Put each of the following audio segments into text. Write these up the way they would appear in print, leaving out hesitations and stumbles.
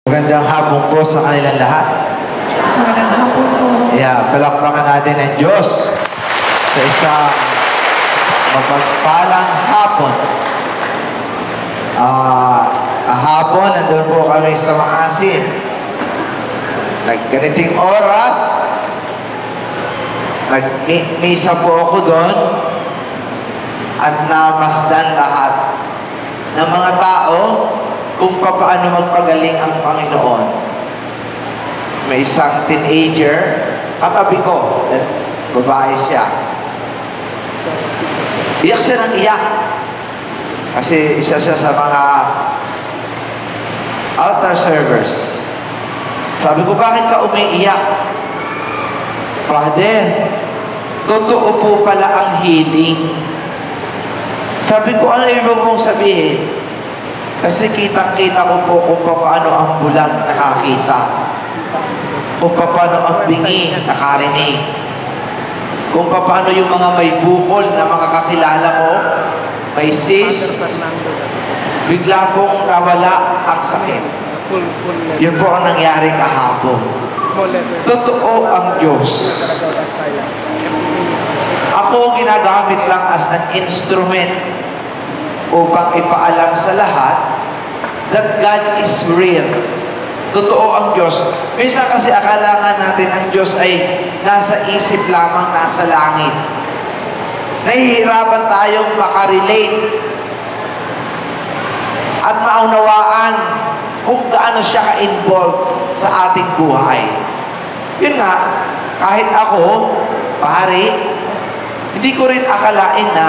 Magandang hapon po sa kanilang lahat. Magandang hapon po. Palakpakan natin ang Diyos sa isang mapagpalang hapon. Kahapon, nandun po kami sa Makasin. Nagganiting oras, nag-misa po ako doon at namasdan lahat ng mga tao kung paano magpagaling ang Panginoon. May isang teenager, katabi ko, babae siya. Iyak siya ng iyak. Kasi isa siya sa mga altar servers. Sabi ko, bakit ka umiiyak? Father, totoo po pala ang healing. Sabi ko, ano ibig mong sabihin? Kasi kitang-kita ko po kung paano ang bulag nakakita. Kung paano ang bingi nakarinig. Kung paano yung mga may bukol na mga kakilala ko, may cyst, bigla pong nawala ang sakit. Yun po ang nangyari kahapon. Totoo ang Diyos. Ako ginagamit lang as an instrument upang ipaalam sa lahat that God is real. Totoo ang Diyos. Minsan kasi akala nga natin ang Diyos ay nasa isip lamang, nasa langit. Nahihirapan tayong makarelate at maunawaan kung gaano siya ka-involved sa ating buhay. Yun nga, kahit ako, pare, hindi ko rin akalain na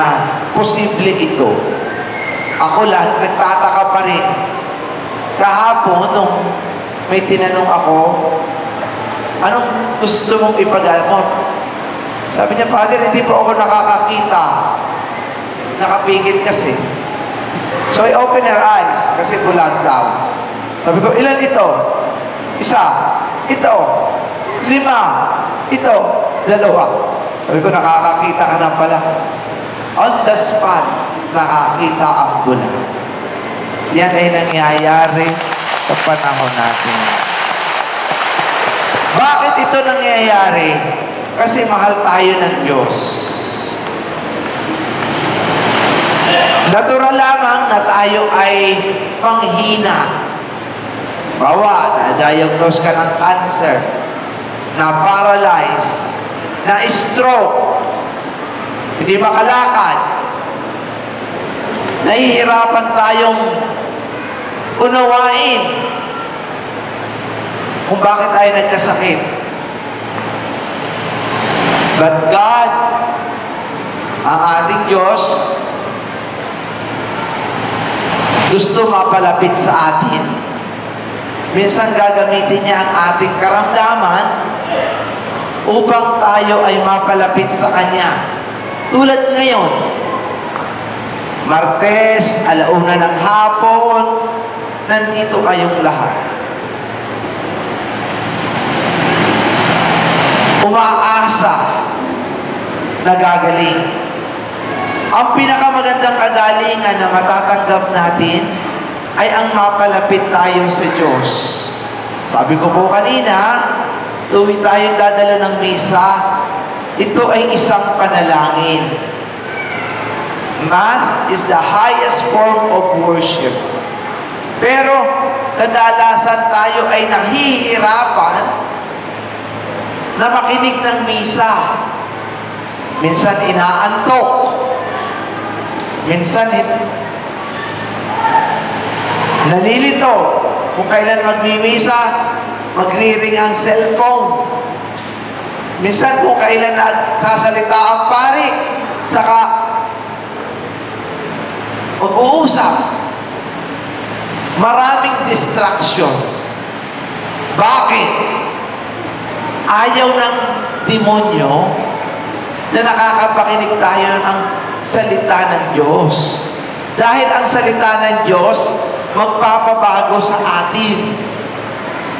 posible ito. Ako lang, nagtataka pa rin. Kahapon, nung may tinanong ako, anong gusto mong ipagamot? Sabi niya, Father, hindi po ako nakakakita. Nakapigil kasi. So I open her eyes, kasi bulag daw. Sabi ko, ilan ito? Isa. Ito. 5. Ito. 2. Sabi ko, nakakakita ka na pala. On the spot, nakakita ang bulag. Yan ay nangyayari sa panahon natin. Bakit ito nangyayari? Kasi mahal tayo ng Diyos. Natural lamang na tayo ay panghina. Bawa, na-diagnose ka ng cancer, na-paralyze, na-stroke, hindi makalakad. Nahihirapan tayong unawain kung bakit tayo nagkasakit. But God, ang ating Diyos, gusto mapalapit sa atin. Minsan gagamitin niya ang ating karamdaman upang tayo ay mapalapit sa Kanya. Tulad ngayon, Martes, 1:00 ng hapon, nandito kayong lahat. Umaasa na gagaling. Ang pinakamagandang kagalingan na matatanggap natin ay ang mapalapit tayo sa Diyos. Sabi ko po kanina, tuwing tayong dadalo ng misa, ito ay isang panalangin. Mass is the highest form of worship. Pero, kadalasan tayo ay nahihirapan na makinig ng misa. Minsan inaantok. Minsan nalilito. Kung kailan magmimisa, magriring ang cellphone. Minsan kung kailan nagsasalita ang pari, saka mag-uusap. Maraming distraction. Bakit? Ayaw ng demonyo na nakakapakinig tayo ng salita ng Diyos. Dahil ang salita ng Diyos magpapabago sa atin.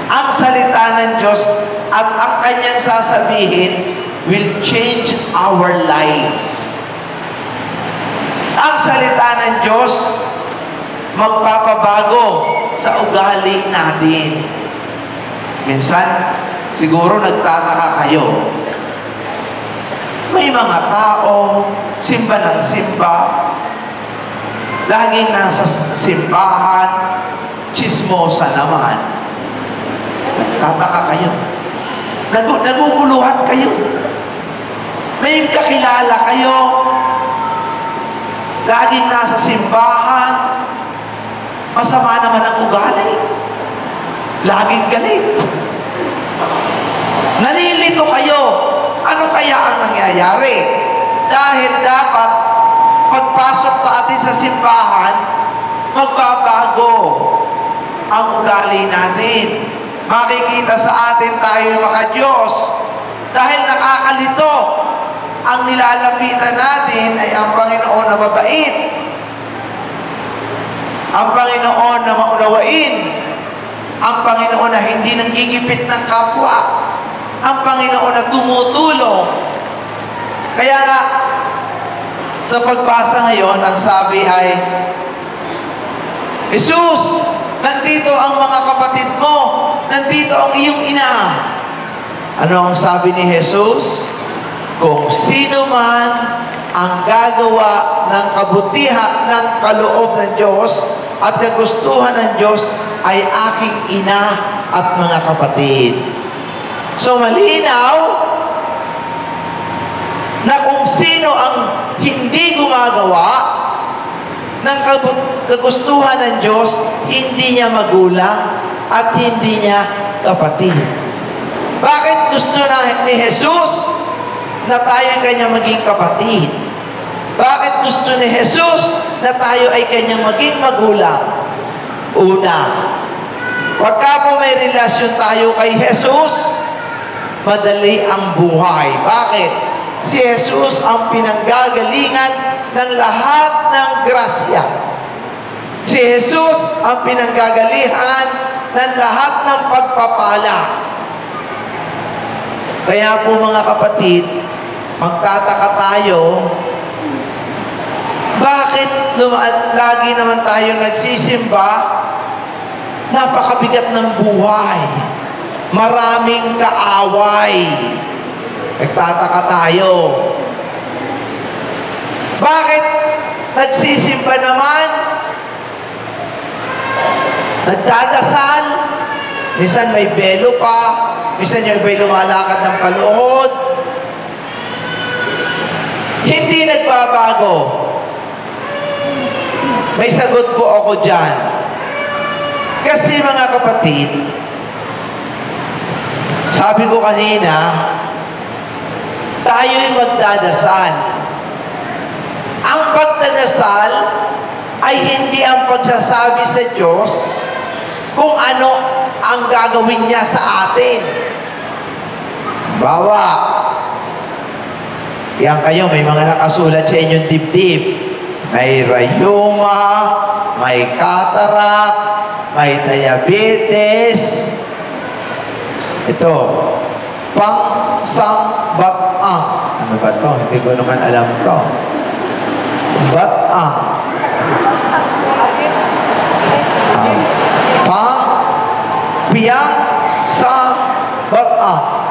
Ang salita ng Diyos at ang kanyang sasabihin will change our life. Ang salita ng Diyos magpapabago sa ugali natin. Minsan, siguro nagtataka kayo. May mga tao, simba ng simba, laging nasa simbahan, chismosa naman. Nagtataka kayo. Naguguluhan kayo. May kakilala kayo, laging nasa simbahan, masama naman ang ugali. Laging galit. Nalilito kayo. Ano kaya ang nangyayari? Dahil dapat pagpasok natin sa simbahan, magbabago ang ugali natin. Makikita sa atin tayo mga Diyos. Dahil nakakalito, ang nilalapitan natin ay ang Panginoon na mabait. Ang Panginoon na maunawain. Ang Panginoon na hindi nanggigipit ng kapwa. Ang Panginoon na tumutulong. Kaya nga, sa pagbasa ngayon, ang sabi ay, Jesus, nandito ang mga kapatid mo. Nandito ang iyong ina. Ano ang sabi ni Jesus? Kung sino man ang gagawa ng kabutihan ng kaloob ng Diyos at kagustuhan ng Diyos ay aking ina at mga kapatid. So malinaw na kung sino ang hindi gumagawa ng kagustuhan ng Diyos, hindi niya magulang at hindi niya kapatid. Bakit gusto ni Jesus na tayo ay kanyang maging kapatid? Bakit gusto ni Jesus na tayo ay kanyang maging magulang? Una, pagka po may relasyon tayo kay Jesus, madali ang buhay. Bakit? Si Jesus ang pinanggagalingan ng lahat ng grasya. Si Jesus ang pinanggagalingan ng lahat ng pagpapala. Kaya po mga kapatid, magtataka tayo, bakit lagi naman tayo nagsisimba? Napakabigat ng buhay. Maraming kaaway. Nagtataka tayo. Bakit nagsisimba naman? Nagdadasal. Minsan may belo pa. Minsan yung iba'y lumalakad ng paluhod. Hindi nagbabago. May sagot po ako dyan. Kasi mga kapatid, sabi ko kanina, tayo'y magdadasal. Ang pagdadasal ay hindi ang pagsasabi sa Diyos kung ano ang gagawin niya sa atin. Bawa, yan kayo, may mga nakasulat sa inyong dibdib. May rayuma, may cataract, may diabetes. Ito, pang-sang-bat-ang. Ano ba ito? Hindi ko naman alam ito. Bat-ang. Pang-piyang-sang-bat-ang.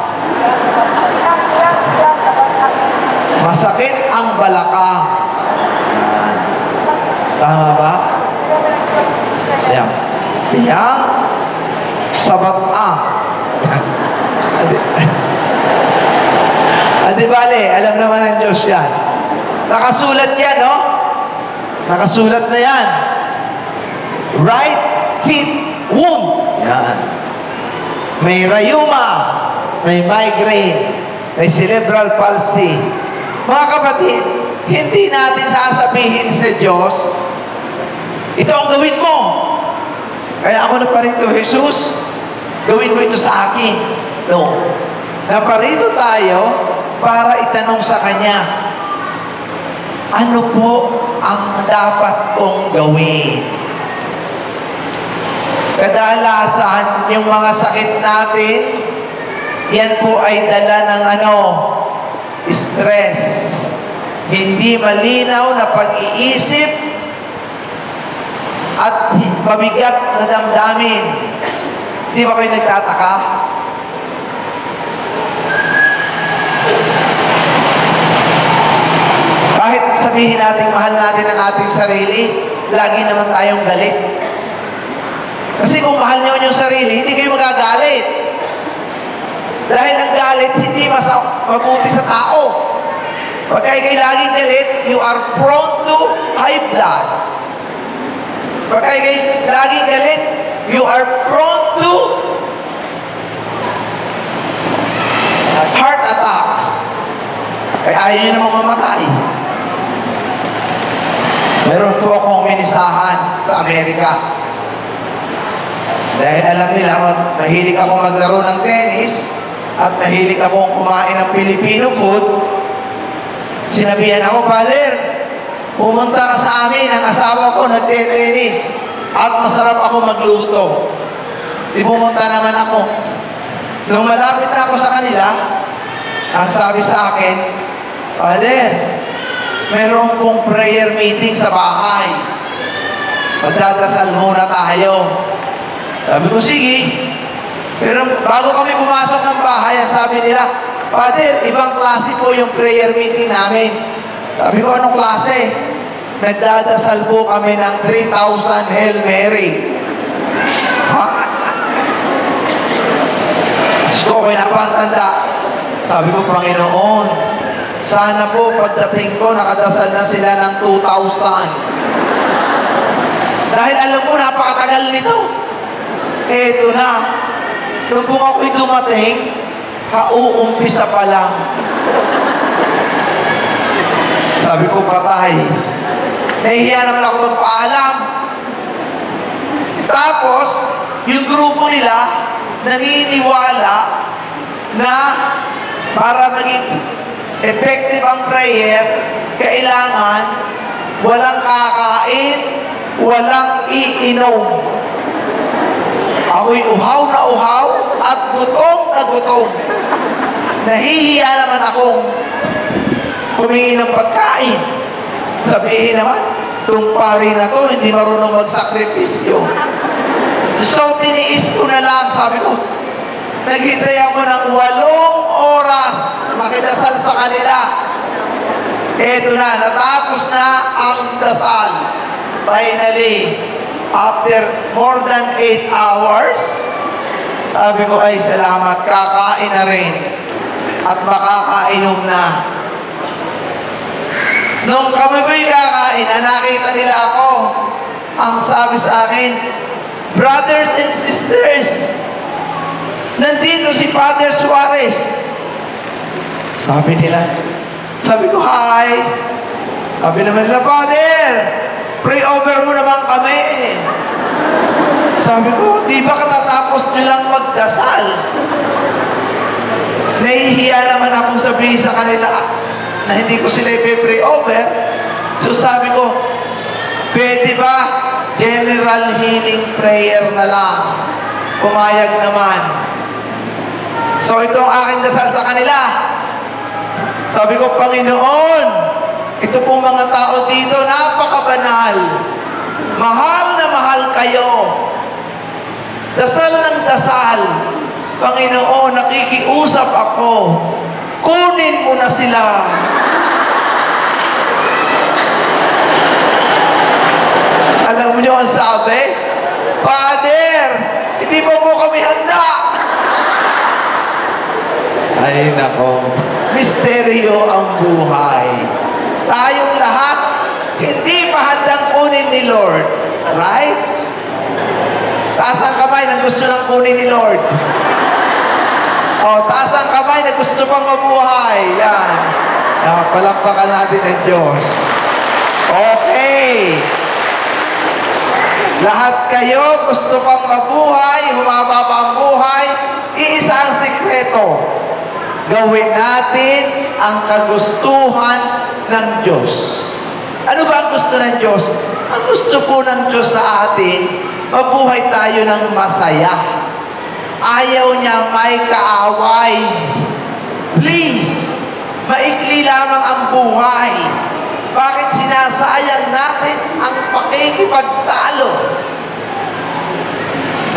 Masakit ang balakang. Tama ba? Ayan. Piyang sa bat-ang. Adi bale, alam naman ng Diyos yan. Nakasulat yan, no? Nakasulat na yan. Right hip wound. Yan. May rayuma, may migraine, may cerebral palsy. Mga kapatid, hindi natin sasabihin sa Diyos, ito ang gawin mo. Kaya ako naparito, Jesus, gawin mo ito sa akin. No. Naparito tayo para itanong sa Kanya, ano po ang dapat kong gawin? Kadalasan, yung mga sakit natin, yan po ay dala ng stress. Hindi malinaw na pag-iisip at mabigat na damdamin. Di ba kayo nagtataka? Kahit sabihin natin mahal natin ang ating sarili, lagi naman tayong galit. Kasi kung mahal niyo yung sarili, hindi kayo magagalit. Dahil ang galit, hindi mabuti sa tao. Pag kayo laging galit, you are prone to high blood. Pag kayo laging galit, you are prone to heart attack. Kaya ayaw nyo namang mamatay. Meron po akong minisahan sa Amerika. Dahil alam nila, mahilig ako maglaro ng tennis at mahilig akong kumain ng Filipino food. Sinabihan ako, Father, pumunta ka sa amin, ang asawa ko nagte-tennis at masarap ako magluto. Di pumunta naman ako. Nung malapit na ako sa kanila, ang sabi sa akin, Father, meron pong prayer meeting sa bahay. Magdadasal muna tayo. Sabi ko, sige. Pero bago kami pumasok ng bahay, sabi nila, Father, ibang klase po yung prayer meeting namin. Sabi ko, anong klase? Nagdadasal po kami ng 3,000 Hail Mary. Ha? Gusto ko napantanda. Sabi ko, Panginoon, sana po pagdating ko, nakadasal na sila ng 2,000. Dahil alam ko, napakatagal nito. Eto na. Nung kung ako'y dumating, kauumpisa pa lang. Sabi ko, patay. Nahihiya naman ako magpaalam. Tapos, yung grupo nila, naniniwala na para maging effective ang prayer, kailangan walang kakain, walang iinom. Ako'y uhaw na uhaw at gutom na gutom. Nahihiya naman akong humingi ng pagkain. Sabihin naman, itong pari na to, hindi marunong magsakripisyo. So, tiniis ko na lang, sabi ko, naghintay ako ng 8 oras makidasal sa kanila. Eto na, natapos na ang dasal. Finally, after more than 8 hours, sabi ko, ay salamat, kakain na rin at makakainom na. Nung kami po'y kakain, nakita nila ako. Ang sabi sa akin, brothers and sisters, nandito si Father Suarez. Sabi nila, sabi ko, hi. Sabi naman nila, Father, pray over mo naman kami. Sabi ko, di ba katatapos nyo lang magdasal? Nahihiya naman akong sabihin sa kanila na hindi ko sila i-pray over. So sabi ko, pwede ba general healing prayer na lang? Pumayag naman. So ito ang aking dasal sa kanila. Sabi ko, Panginoon, ito pong mga tao dito, napakabanal. Mahal na mahal kayo. Dasal ng dasal. Panginoon, nakikiusap ako. Kunin mo na sila. Alam mo niyo ang sabi? Father, hindi mo kami handa. Ay, nako. Misteryo ang buhay. Tayong lahat, hindi pa handang kunin ni Lord. Right? Taas ang kamay na gusto lang kunin ni Lord. O, taas ang kamay na gusto pang mabuhay. Yan. Palakpakan natin ang Diyos. Okay. Lahat kayo gusto pang mabuhay, humaba pa ang buhay, iisa ang sikreto. Gawin natin ang kagustuhan ng Diyos. Ano ba ang gusto ng Diyos? Ang gusto po ng Diyos sa atin, mabuhay tayo ng masaya. Ayaw niya may kaaway. Please, maikli lamang ang buhay. Bakit sinasayang natin ang pakikipagtalo?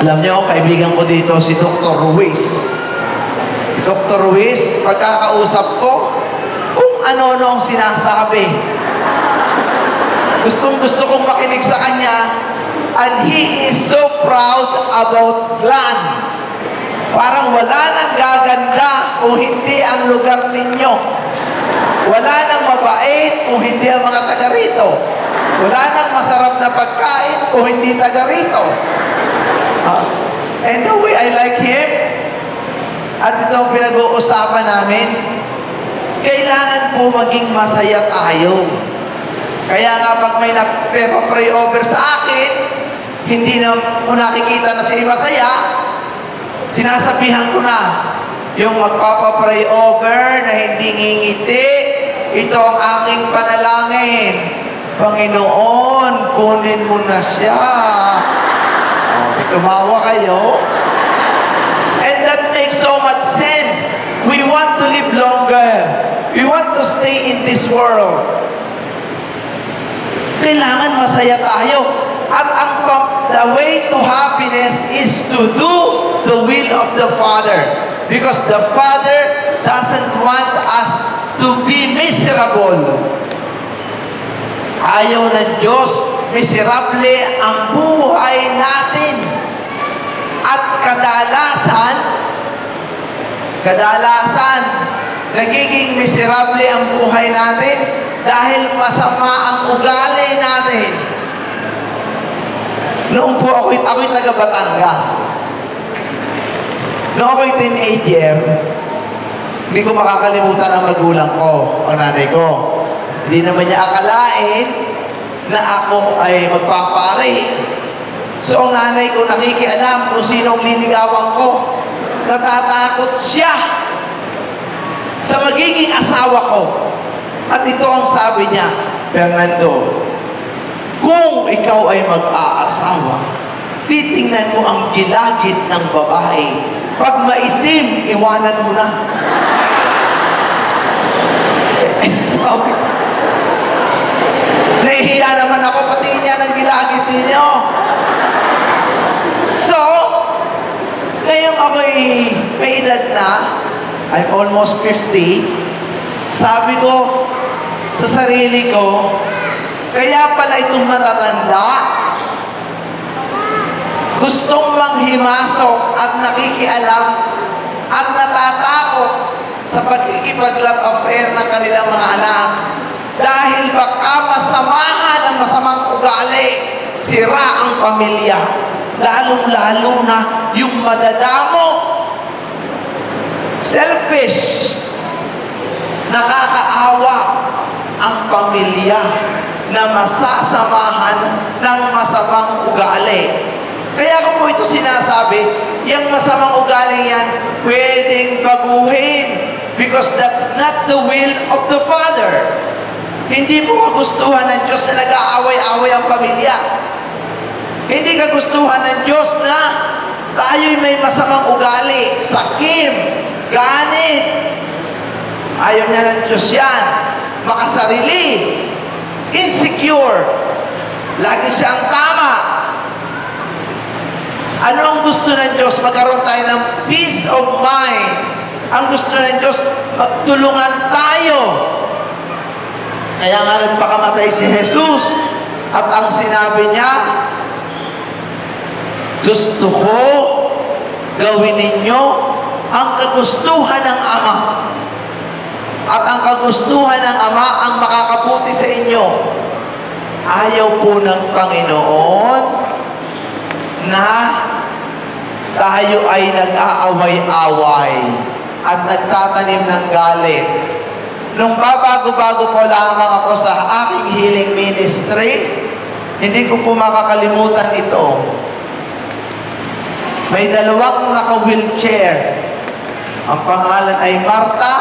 Alam niyo, kaibigan ko dito si Dr. Ruiz. Dr. Ruiz, pagkakausap ko, kung ano-ano ang sinasabi. Gustong-gusto kong makinig sa kanya, and he is so proud about Glan. Parang wala nang gaganda kung hindi ang lugar ninyo. Wala nang mabait kung hindi ang mga taga rito. Wala nang masarap na pagkain kung hindi taga rito. And the way I like him, at ito ang pinag-uusapan namin, kailangan po maging masaya tayo. Kaya nga pag may nagpe-pray over sa akin, hindi na ko nakikita na siya masaya, sinasabihan ko na, yung magpapapray over na hindi ngingiti, ito ang aking panalangin. Panginoon, kunin mo na siya. Tumawa kayo. And that makes so much sense. We want to live longer. We want to stay in this world. Kailangan masaya tayo. At the way to happiness is to do the will of the Father. Because the Father doesn't want us to be miserable. Ayaw ng Diyos, miserable ang buhay natin. At kadalasan, nagiging miserable ang buhay natin dahil masama ang ugali natin. Noong po ako'y taga Batangas. Noong ako'y teenager, hindi ko makakalimutan ang magulang ko, ang nanay ko. Hindi naman niya akalain na ako ay magpapari. So, ang nanay ko nakikialam kung sinong linigawan ko. Natatakot siya sa magiging asawa ko. At ito ang sabi niya, Fernando, kung ikaw ay mag-aasawa, titingnan mo ang gilagid ng babae. Pag maitim, iwanan mo na. Nahihiya naman ako, pati niya ng gilagid ninyo. So, ngayong ako'y may edad na, I'm almost 50, sabi ko sa sarili ko, kaya pala itong matatanda, gustong manghimasok at nakikialam at natatakot sa pagkikipag-love affair ng kanilang mga anak. Dahil baka masamahan ang masamang ugali, sira ang pamilya. Lalong-lalo na yung madadamo, selfish, nakakaawa ang pamilya na masasamahan ng masamang ugali. Kaya ko po ito sinasabi, yung masamang ugali yan, pwedeng baguhin because that's not the will of the Father. Hindi mo kagustuhan ng Diyos na nag-aaway-aaway ang pamilya. Hindi kagustuhan ng Diyos na tayo'y may masamang ugali, sakim, ganit. Ayaw niya ng Diyos yan. Makasarili, insecure, lagi siyang tama. Ano ang gusto ng Diyos? Magkaroon tayo ng peace of mind. Ang gusto ng Diyos, magtulungan tayo. Kaya nga nagpakamatay si Jesus at ang sinabi niya, gusto ko gawin ninyo ang kagustuhan ng Ama. At ang kagustuhan ng Ama ang makakabuti sa inyo. Ayaw po ng Panginoon na tayo ay nag-aaway-away at nagtatanim ng galit. Nung babago-bago po lamang ako sa aking healing ministry, hindi ko po makakalimutan ito. May dalawang naka-wheelchair. Ang pangalan ay Marta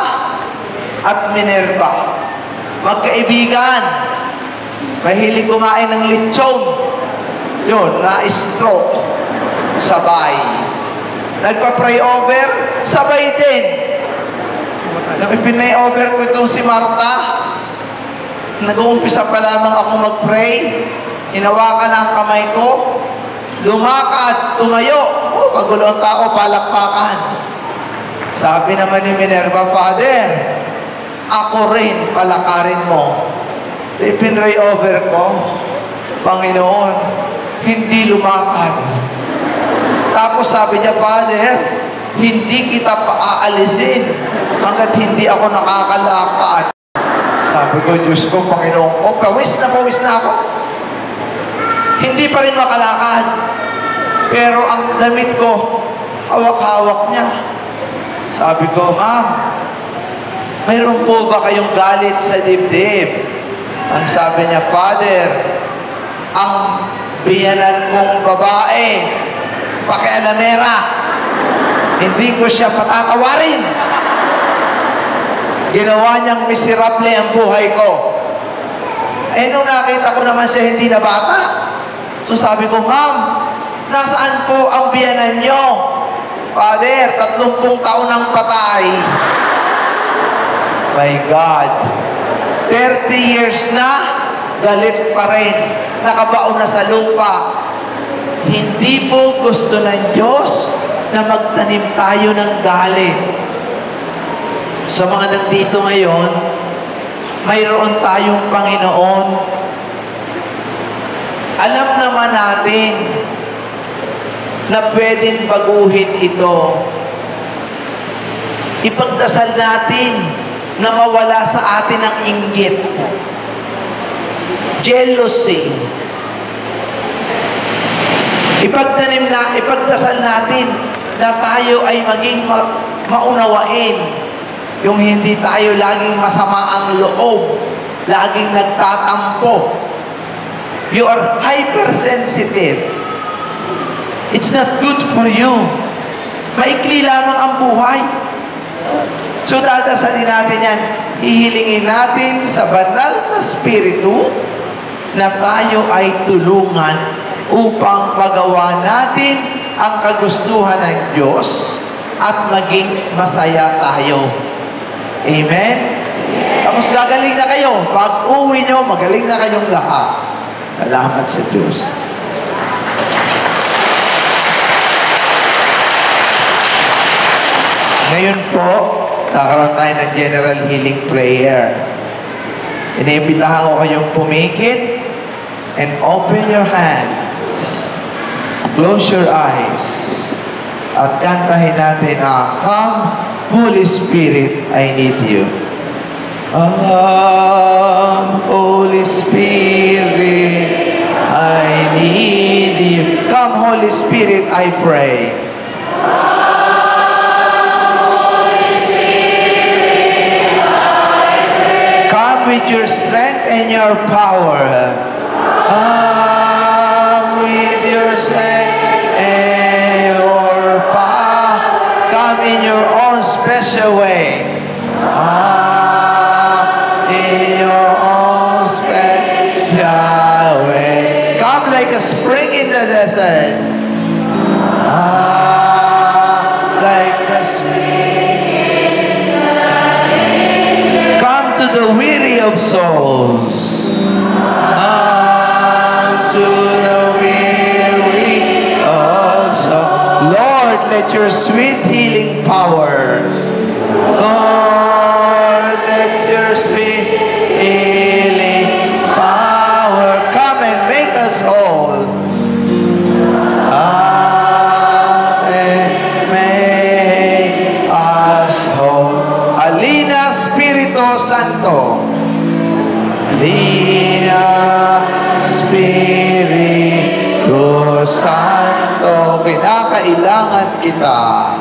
at Minerva. Magkaibigan. Mahilig kumain ng lechon. Yun, na-stroke. Sabay. Nagpa-pray over, sabay din. Nung ipinay over ko itong si Marta, nag-uumpisa pa lamang ako mag-pray, hinawakan ang kamay ko, lumakad, tumayo. Oh, pagulo ang tao, palakpakan. Sabi naman ni Minerva, Father, ako rin, palakarin mo. Ipinray over ko, Panginoon, hindi lumakad. Tapos sabi niya, Father, hindi kita paaalisin hanggat hindi ako nakakalakad. Sabi ko, Diyos ko, Panginoon ko, pawis na ako. Hindi pa rin makalakad. Pero ang damit ko, hawak-hawak niya. Sabi ko, Ma'am, mayroon po ba kayong galit sa dibdib? Ang sabi niya, Father, ang biyanan kong babae, pakialamera, hindi ko siya patatawarin. Ginawa niyang miserable ang buhay ko. Eh, nung nakita ko naman siya hindi na bata, so sabi ko, Ma'am, nasaan po ang biyanan niyo? Father, 30 taon ang patay. My God. 30 years na, galit pa rin. Nakabaon na sa lupa. Hindi po gusto ng Diyos na magtanim tayo ng galit. Sa mga nandito ngayon, mayroon tayong Panginoon. Alam naman natin na pwedeng baguhin ito. Ipagdasal natin na mawala sa atin ang inggit, jealousy. Ipagdasal natin na tayo ay maging maunawain. Yung hindi tayo laging masama ang loob, laging nagtatampo. You are hypersensitive. It's not good for you. Maikli lamang ang buhay. So dadasalin natin yan. Hihilingin natin sa banal na spiritu na tayo ay tulungan upang magawa natin ang kagustuhan ng Diyos at maging masaya tayo. Amen? Tapos gagaling na kayo. Pag uwi nyo, magaling na kayong lahat. Salamat sa Diyos. Ngayon po, nakaroon tayo ng general healing prayer. Iniimbitahan ko kayong pumikit and open your hands. Close your eyes. At kantahin natin ang Come, Holy Spirit, I need you. Come, Holy Spirit, I need you. Come, Holy Spirit, I pray. With your strength and your power. Come with your strength and your power. Come in your own special way. In your own special way. Come like a spring in the desert. Like the spring. To the weary of souls, to the weary of souls. Lord, let your sweet healing power, Lord, let your sweet healing power come and make us whole. And make us whole. Alina Espiritu Santo. Alina Espiritu Santo. Kinakailangan kita.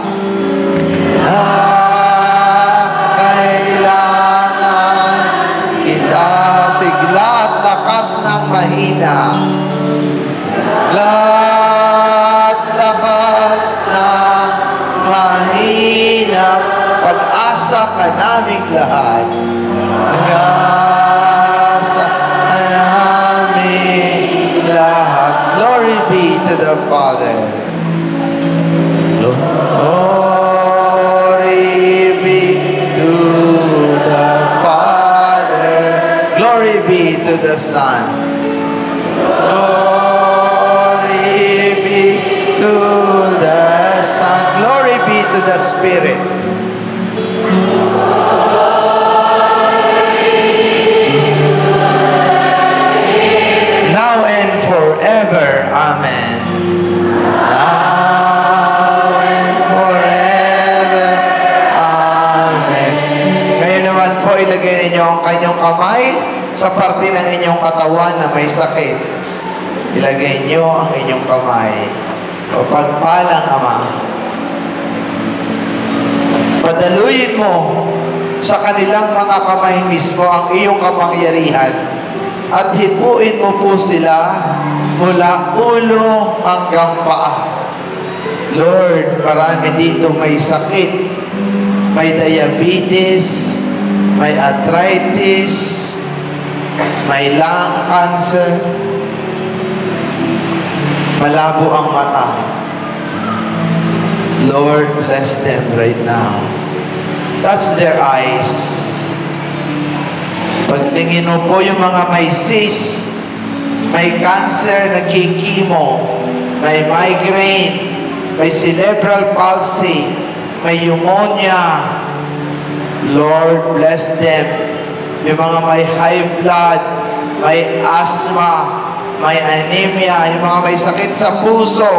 Kailangan kita. Sigla at lakas ng mahina. Sigla at lakas ng mahina. Pag-asa ka naming lahat. Pag-asa ka naming lahat. Glory be to the Father. Glory be to the Father. Glory be to the Son. Glory be Spirit. Now and forever. Amen. Now and forever. Amen. Ngayon naman po, ilagay ninyo ang kanyang kamay sa parte ng inyong katawan na may sakit. Ilagay niyo ang inyong kamay. O pagpalang Ama, padaluyin mo sa kanilang mga kamay mismo ang iyong kapangyarihan at hipuin mo po sila mula ulo hanggang paa. Lord, marami dito may sakit, may diabetes, may arthritis, may lung cancer, malabo ang mata. Lord, bless them right now. Touch their eyes. Pagtingin mo po yung mga may cyst, may cancer, nagkikimo, may migraine, may cerebral palsy, may pneumonia. Lord, bless them. Yung mga may high blood, may asthma, may anemia, yung mga may sakit sa puso.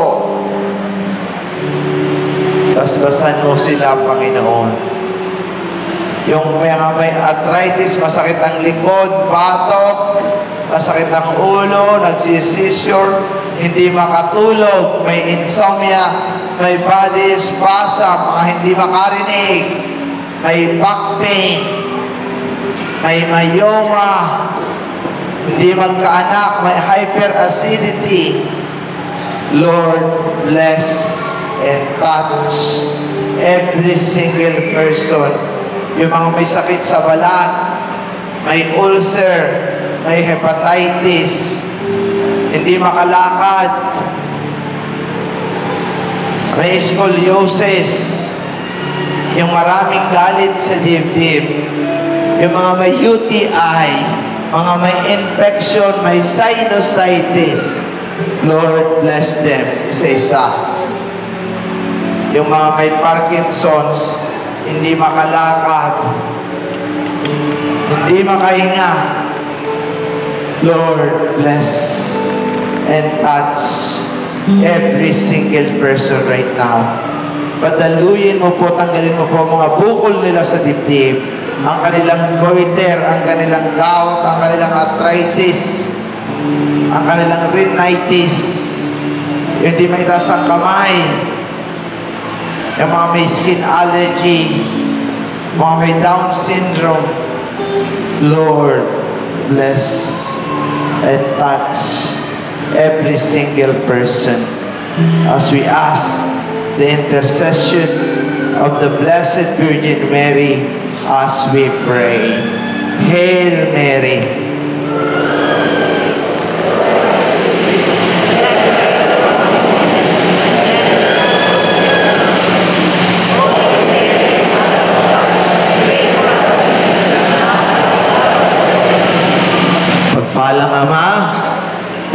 Basbasan mo sila, Panginoon. Yung mga may arthritis, masakit ang likod, batok, masakit ang ulo, nagsisisure, hindi makatulog, may insomnia, may body spasm, mga hindi makarinig, may back pain, may myoma, hindi magkaanak, may hyperacidity. Lord, bless and touch every single person. Yung mga may sakit sa balat, may ulcer, may hepatitis, hindi makalakad, may scoliosis, yung maraming galit sa dibdib, yung mga may UTI, mga may infection, may sinusitis. Lord, bless them isa-isa. Yung mga may Parkinson's, hindi makalakad, hindi makahinga. Lord, bless and touch every single person right now. Padaluyin mo po, tanggalin mo po mga bukol nila sa dibdib, ang kanilang goiter, ang kanilang gout, ang kanilang arthritis, ang kanilang rhinitis, hindi may taas ang kamay, yung mga may skin allergy, mga may Down syndrome. Lord, bless and touch every single person as we ask the intercession of the Blessed Virgin Mary as we pray. Hail Mary. Pagpalang Ama,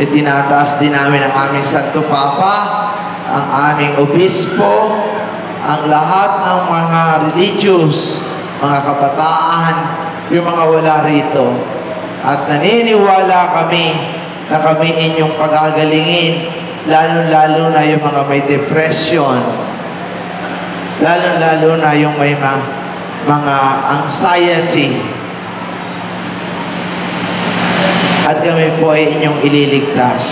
itinataas din namin ang aming Santo Papa, ang aming Obispo, ang lahat ng mga religious, mga kabataan, yung mga wala rito. At naniniwala kami na kami inyong pagagalingin, lalo-lalo na yung mga may depression, lalo-lalo na yung may mga anxiety. At kami po ay inyong ililigtas.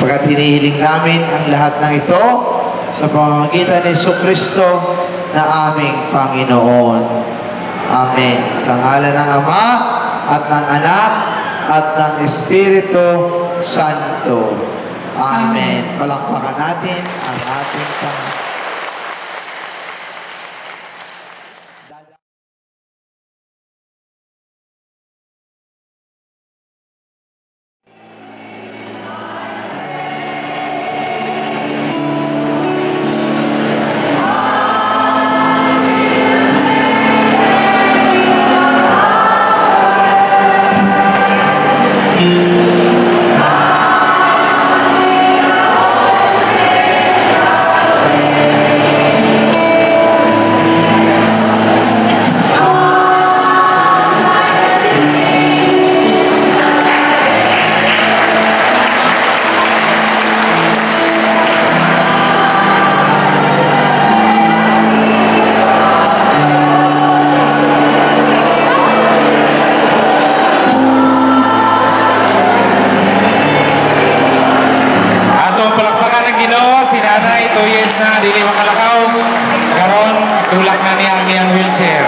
Pagkat hinihiling namin ang lahat ng ito sa pamamagitan ni Jesucristo na aming Panginoon. Amen. Sa ngalan ng Ama at ng Anak at ng Espiritu Santo. Amen. Palakpakan natin ang ating Panginoon. Natulak na niya ang iyang wheelchair.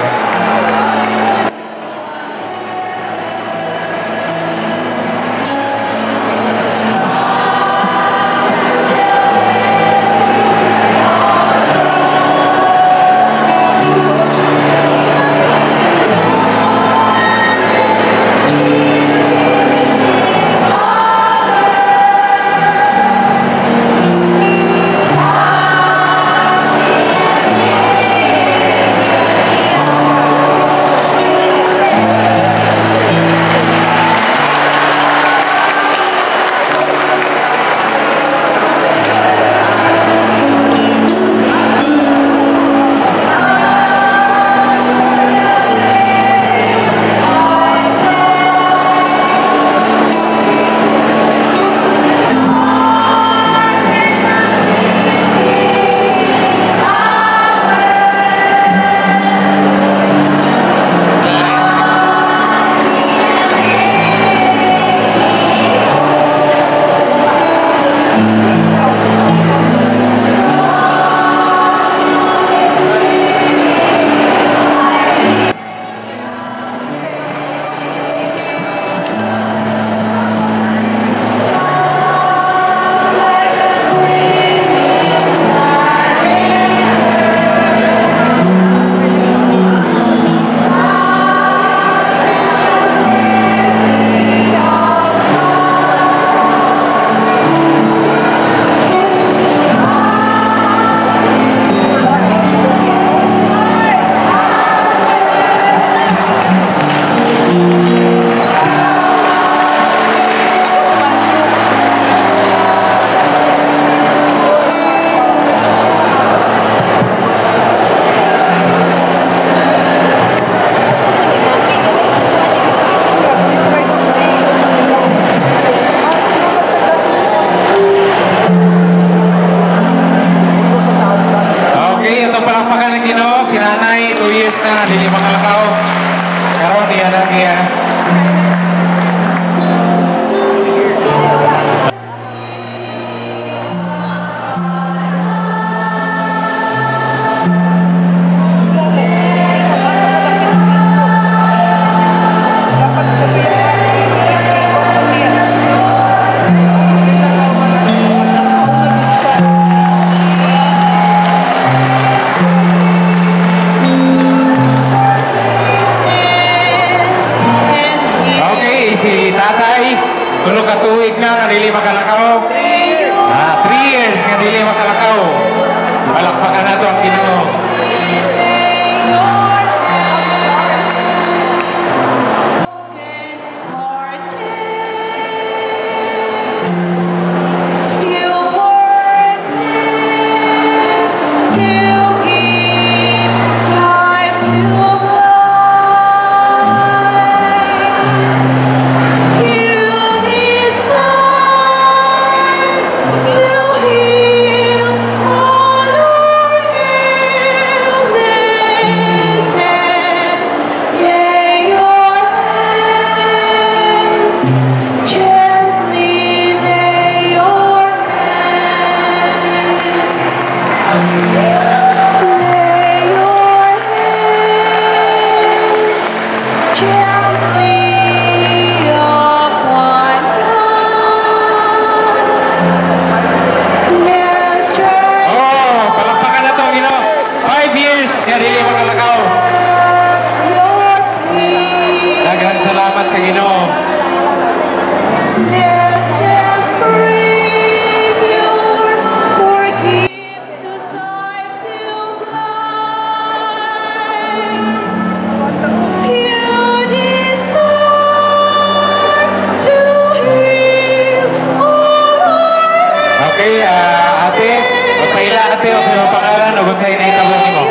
Dili mga lakaw. Karon niya na niya. Tulog ka tuig na nga dili makalakaw. 3 years nga dili makalakaw. Palakpakan nato ang Ginoo. Salamat sa Ginoo. Okay, ate, magpaila ate o sa pangalan o kung sa'yo na itabon mo.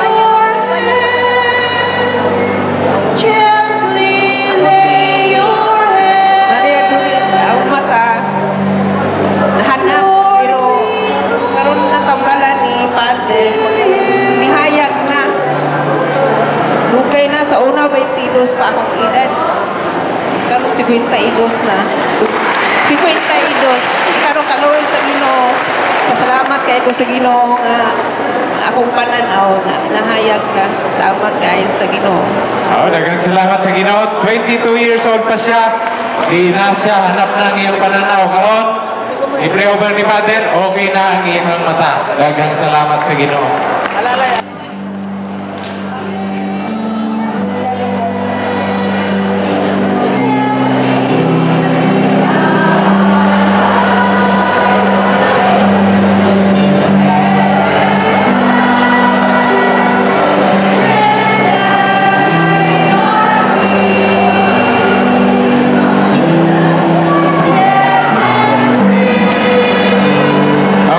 Nihayag na. Lugay na sa una 22 pa akong edad. Karon 52 na. 52. Karon kaluoy sa Ginoo. Pasalamat kay ko sa Ginoo nga akong pananaw na nahayag ka. Salamat kayo sa Ginoo. Daghang salamat sa Ginoo. 22 years old pa siya. Di na siya hanap ng iyang pananaw. Karon, i-pray over ni Father, okay na ang iyang mata. Daghang salamat sa Ginoo.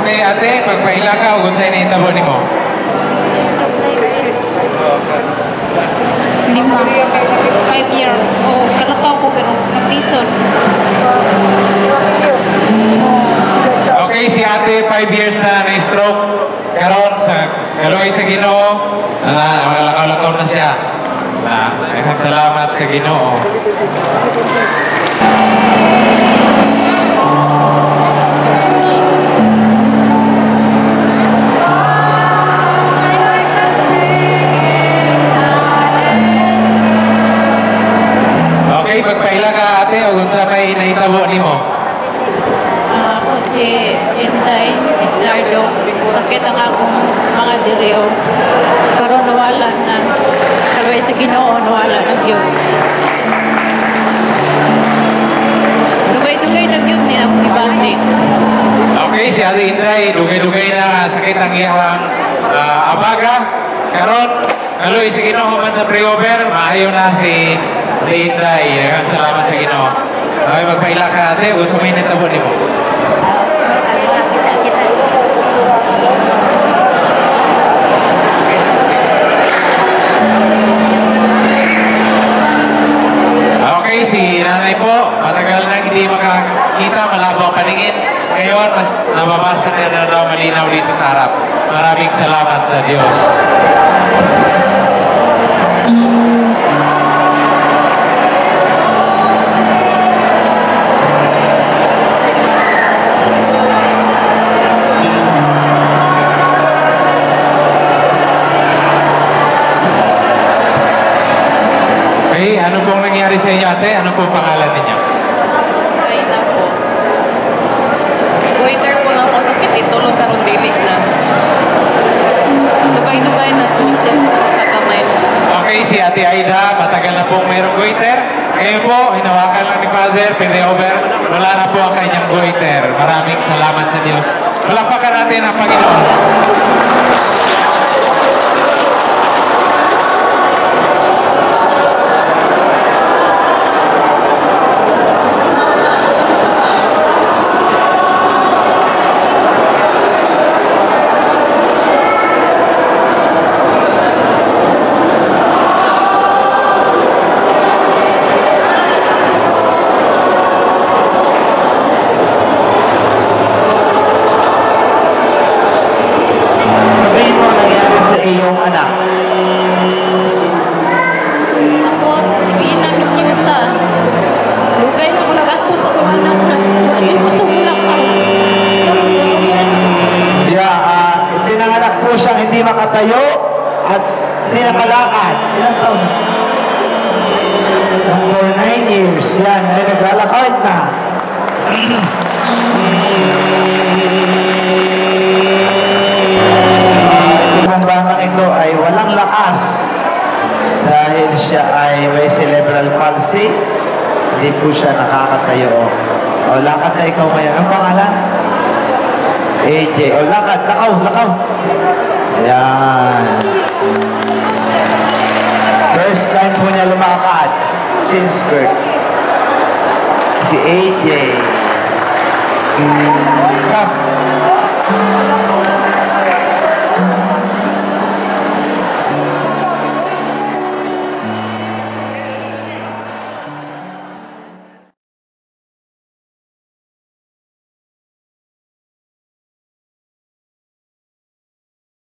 Okay, ate, pagpaila ka, kung sa'yo na itabo ni mo. Lima. 5 years. Oh, kalakaw ko pero napisod. Okay, si ate, 5 years na na-stroke. Karon sa kaluoy sa Ginoo, makalakaw-lakaw na siya. Daghang salamat sa Ginoo. Okay, pagpaila ka ate, o kung sa may naitabo ni mo. Ako si Inday Islardo. Sakit ang akong mga diriyo. Pero nawala na. Kalaway sa Ginoo, nawala na yun. Dugay-dugay na yun niya ang ibati. Okay, si Ate Inday, dugay-dugay na nga sakit ang iyang abaga. Karon, kaluoy sa Ginoo man sa pre-over, maayo na si Ate Inday. Daghang salamat sa Ginoo. Okay, magpaila ka ate, gusto may natabo ni mo. Okay, si nanay po, matagal nang hindi makakita, malabo ang paningin. Ngayon, mas nababasa na daw malinaw dito sa harap. Maraming salamat sa Diyos. Okay, ano pong nangyari sa inyo ate? Ano pong pangalan ninyo? Ay na po. Waiter po lang ako sa kititulong karong dilig na. Dugay-dugay na po siya sa tagamay. Okay, si Ate Aida, matagal na pong mayroong goiter. Ngayon po, hinawakan lang ni Father, pine-over, wala na po ang kanyang goiter. Maraming salamat sa Diyos. Palakpakan natin ang Panginoon. Sabihin mo ang nangyari sa iyong anak. Ako, sabihin namin yung sa lugay na ko nag-ato sa mga anak na. Hindi ko sumulak ako. Pinanganak po siyang hindi makatayo at hindi nakalakad. Ilang taon? For 9 years. Yan, ay naglalakad na. Itong batang ito ay walang lakas dahil siya ay may cerebral palsy. Hindi po siya nakakatayo. O, lakad na ikaw ngayon. Ang pangalan? AJ. O, lakad. Lakaw, lakaw. Ayan. First time po niya lumakad since birth. Si AJ. Come.